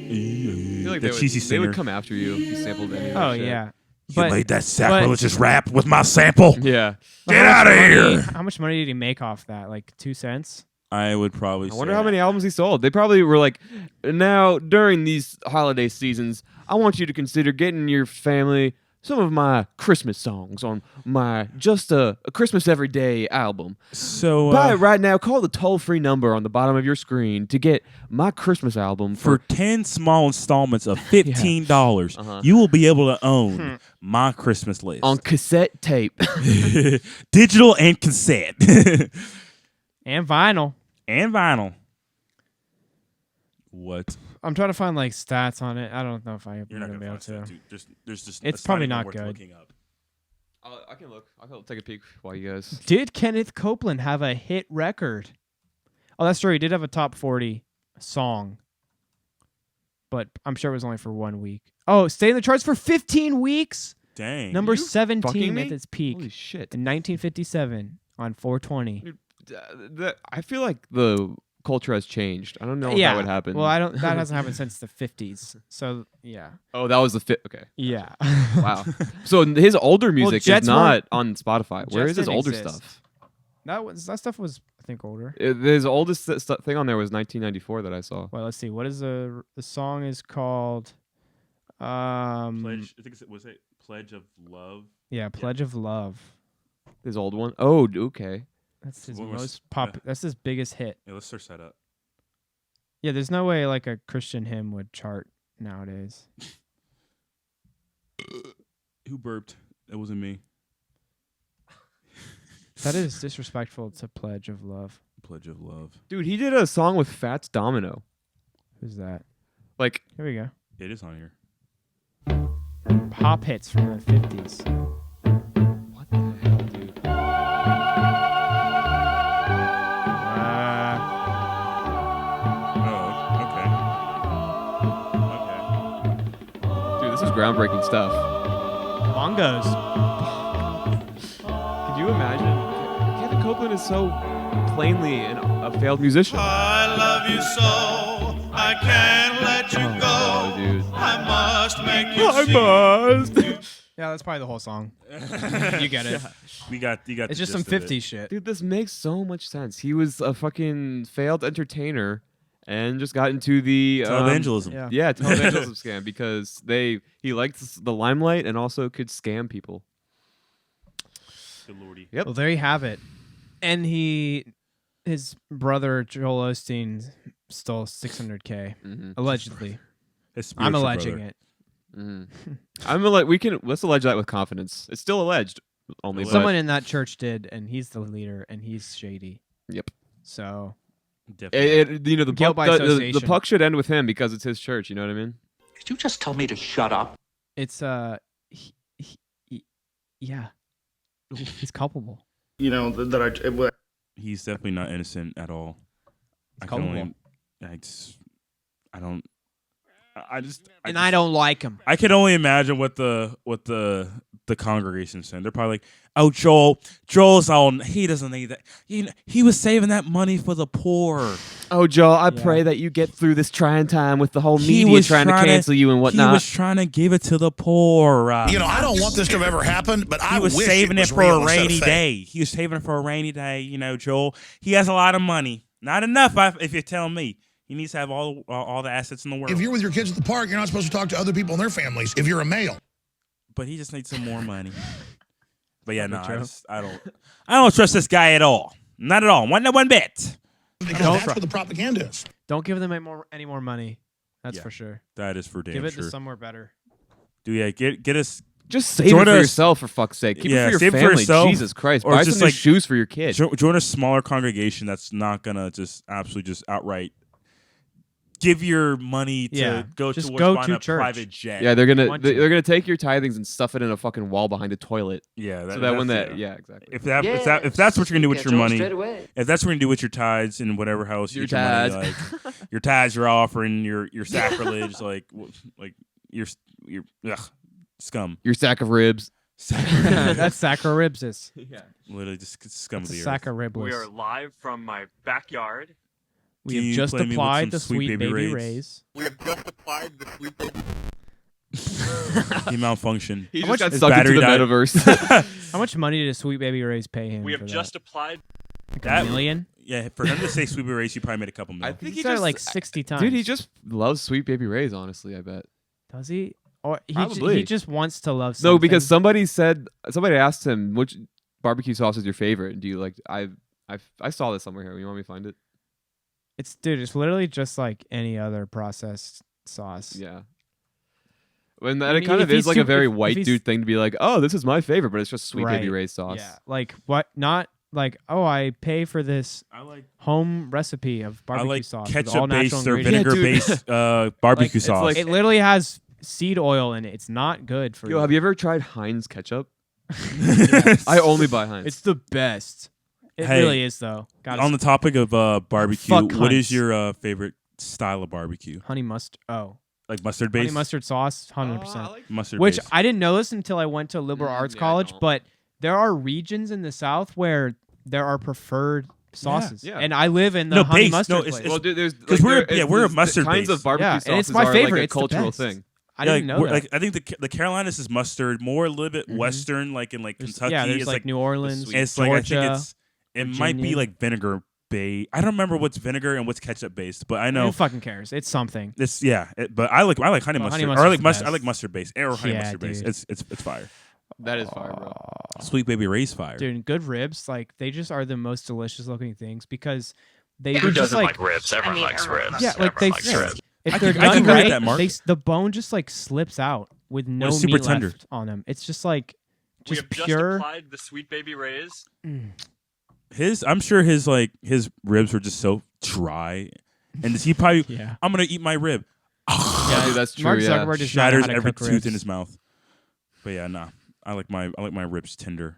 feel like The cheesy they singer. would come after you if you sampled any of that Oh shit. yeah. You made that sacrilegious rap with my sample. Yeah. Get out of here. How much money did he make off that? Like 2 cents? I would probably. I wonder how many albums he sold. They probably were like, now during these holiday seasons, I want you to consider getting your family some of my Christmas songs on my Just a Christmas Every Day album. So Buy it right now. Call the toll-free number on the bottom of your screen to get my Christmas album for 10 small installments of $15, Uh-huh. you will be able to own my Christmas list on cassette tape. digital and cassette, And vinyl. and vinyl. What? I'm trying to find like stats on it. I don't know if I'm You're not gonna be gonna able find to. that, dude. There's just. It's not probably even not worth good. looking up. I can look. I'll take a peek while you guys. Did Kenneth Copeland have a hit record? Oh, that's true. He did have a top 40 song, but I'm sure it was only for 1 week. Oh, stayed in the charts for 15 weeks. Dang. Number you fucking 17 me? at its peak Holy shit. in 1957 on 420. I feel like the culture has changed. I don't know if that would happen. Well, I don't. That hasn't happened since the 50s. So yeah. Oh, that was the fit. Okay. Yeah. Wow. So his older music Jets is not on Spotify. Where Jets is his didn't older exist. stuff? That stuff was, I think, older. His oldest thing on there was 1994 that I saw. Well, let's see. What is the song is called? Pledge. I think was it Pledge of Love. Yeah, Pledge of Love. His old one. Oh, okay. That's his What was- most pop. yeah. That's his biggest hit. Yeah, let's search that up. Yeah, there's no way like a Christian hymn would chart nowadays. Who burped? That wasn't me. That is disrespectful to Pledge of Love. Pledge of Love. Dude, he did a song with Fats Domino. Who's that? Like, Here we go. It is on here. Pop hits from the 50s. what the hell, dude? Oh, okay. Dude, this is groundbreaking stuff. Bongos. Could you imagine? Kenneth Copeland is so plainly a failed musician. I love you so, I can't let you go. Oh, dude. I must make you see. must. Yeah, that's probably the whole song. You get it. You got. It's the just some gist of it. 50s shit. Dude, this makes so much sense. He was a fucking failed entertainer, and just got into the televangelism. Televangelism scam because he liked the limelight and also could scam people. Good lordy. Yep. Well, there you have it. And his brother Joel Osteen stole $600K allegedly. I'm alleging it. Let's allege that with confidence. It's still alleged. Only someone in that church did, and he's the leader, and he's shady. Yep. So, the puck should end with him because it's his church. You know what I mean? Could you just tell me to shut up? It's yeah, he's culpable. You know he's definitely not innocent at all. I don't. I don't like him. I can only imagine what the congregation's saying. They're probably like, "Oh, Joel's on. He doesn't need that. He was saving that money for the poor." Oh, Joel, I pray that you get through this trying time with the whole media trying to cancel you and whatnot. He was trying to give it to the poor. I don't want this to have ever happened, but I was wish saving it for a rainy day. He was saving it for a rainy day. Joel. He has a lot of money. Not enough, if you're telling me. He needs to have all the assets in the world. If you're with your kids at the park, you're not supposed to talk to other people and their families if you're a male. But he just needs some more money. But yeah, no, I don't trust this guy at all. Not at all. One bit. Because that's what the propaganda is. Don't give them any more money. That's for sure. That is for damn sure. Give it to somewhere better. Get us. Just save it for yourself, for fuck's sake. Keep it for your family. Jesus Christ. Or buy just some new shoes for your kid. Join a smaller congregation that's not gonna just absolutely just outright give your money to go just towards go buying to a church. private jet. Yeah, they're gonna take your tithings and stuff it in a fucking wall behind a toilet. Yeah, exactly. If that's what you're gonna do with your money, if that's what you're gonna do with your tithes and whatever else you get your money, like your tithes, your offering, your sacrilege, like your scum, your sack of ribs. That's sacriribs. Yeah, literally just scum of the earth. Sacriribless. We are live from my backyard. We have just applied the Sweet Baby Rays. We have just applied the Sweet Baby. He malfunctioned. He just got sucked into the metaverse. How much money did Sweet Baby Rays pay him? We have just applied. Like $1 million? Yeah, for him to say Sweet Baby Rays, he probably made a couple million. I think he said it like 60 times. Dude, he just loves Sweet Baby Rays, honestly, I bet. Does he? Or Probably. he just wants to love something. No, because somebody asked him, which barbecue sauce is your favorite? And do you like, I saw this somewhere here. You want me to find it? It's literally just like any other processed sauce. Yeah. When it kind of is like a very white dude thing to be like, oh, this is my favorite, but it's just Sweet Baby Ray's sauce. Yeah. Like what? Not like, oh, I pay for this home recipe of barbecue sauce. Ketchup-based or vinegar-based barbecue sauce. It literally has seed oil in it. It's not good for you. Yo, have you ever tried Heinz ketchup? Yes. I only buy Heinz. It's the best. It really is, though. On the topic of barbecue, what is your favorite style of barbecue? Honey mustard. Oh. Like mustard based? Honey mustard sauce, 100%. Like mustard Which based. I didn't know this until I went to liberal arts college, but there are regions in the South where there are preferred sauces. Yeah. And I live in the honey mustard place. Well, dude, there's because we're a mustard kinds based. of barbecue sauces and it's my favorite. Like a it's cultural the best. thing. I didn't know that. Like I think the Carolinas is mustard, more a little bit Western, like in like Kentucky. Yeah, there's it's like New Orleans, it's Georgia, like I think it might be like vinegar based. I don't remember what's vinegar and what's ketchup based, but I know who fucking cares. It's something. But I like honey mustard. Or I like mustard based or honey mustard based. It's fire. That is fire, bro. Sweet Baby Ray's fire. Dude, good ribs, like they just are the most delicious looking things because they Who just doesn't like ribs? Everyone likes ribs. Yeah, like they ribs. If they're done right, the bone just like slips out with no meat super tender left on them. It's just like we have pure. Just applied the Sweet Baby Rays. I'm sure his ribs were just so dry, and he probably I'm gonna eat my rib. Yeah, dude, that's true. Mark Zuckerberg just shatters every tooth ribs in his mouth. But yeah, nah. I like my ribs tender.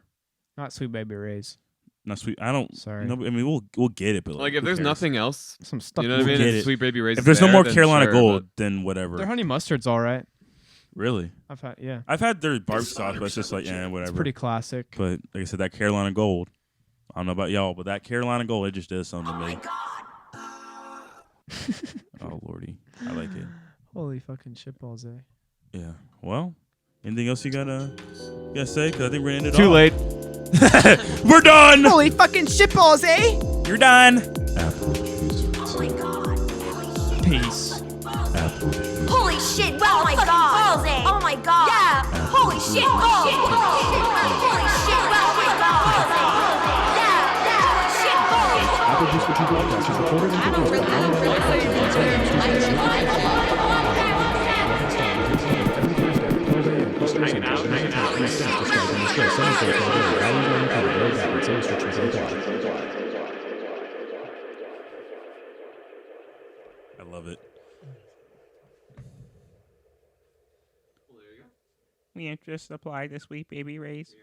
Not Sweet Baby Rays. Not sweet. I don't. Sorry. No, I mean, we'll get it, but like if there's nothing else, some stuff. You know what I mean? If Sweet Baby Rays. If there's no more then Carolina sure, Gold, then whatever. Their honey mustard's all right. Really? I've had their barbecue sauce, but it's just like whatever. It's pretty classic. But like I said, that Carolina Gold. I don't know about y'all, but that Carolina Gold, it just does something to me. Oh lordy, I like it. Holy fucking shitballs, eh? Yeah. Well, anything else you gotta say? Because I think we're gonna end it Too off. late. We're done. Holy fucking shitballs, eh? You're done. Oh my god. Peace. Holy shit, oh my god. Oh my god. Yeah. Holy shit. Holy shit. Holy shit, oh my god. Yeah. Holy shit. I love it. We interest apply this week, baby raise.